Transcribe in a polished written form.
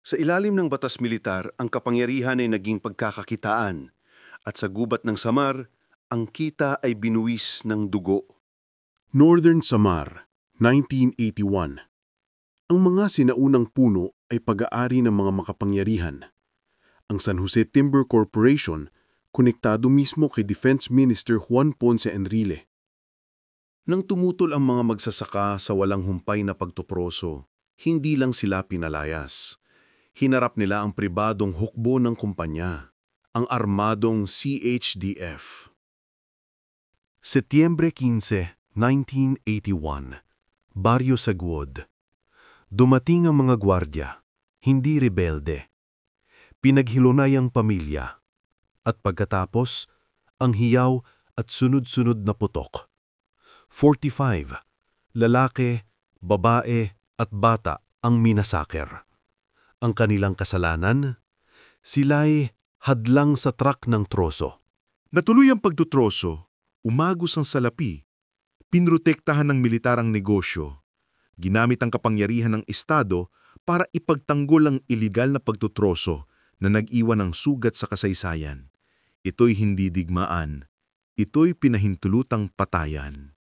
Sa ilalim ng batas militar, ang kapangyarihan ay naging pagkakakitaan at sa gubat ng Samar, ang kita ay binuwis ng dugo. Northern Samar, 1981. Ang mga sinaunang puno ay pag-aari ng mga makapangyarihan. Ang San Jose Timber Corporation, konektado mismo kay Defense Minister Juan Ponce Enrile. Nang tumutol ang mga magsasaka sa walang humpay na pagtuproso, hindi lang sila pinalayas. Hinarap nila ang pribadong hukbo ng kumpanya, ang armadong CHDF. Setyembre 15, 1981. Baryo Sagwod. Dumating ang mga gwardya, hindi rebelde. Pinaghilunay ang pamilya. At pagkatapos, ang hiyaw at sunod-sunod na putok. 45. Lalaki, babae at bata ang minasaker. Ang kanilang kasalanan, sila'y hadlang sa trak ng troso. Natuloy ang pagtutroso, umagos ang salapi, pinrotektahan ng militar ang negosyo, ginamit ang kapangyarihan ng Estado para ipagtanggol ang iligal na pagtutroso na nag-iwan ng sugat sa kasaysayan. Ito'y hindi digmaan, ito'y pinahintulutang patayan.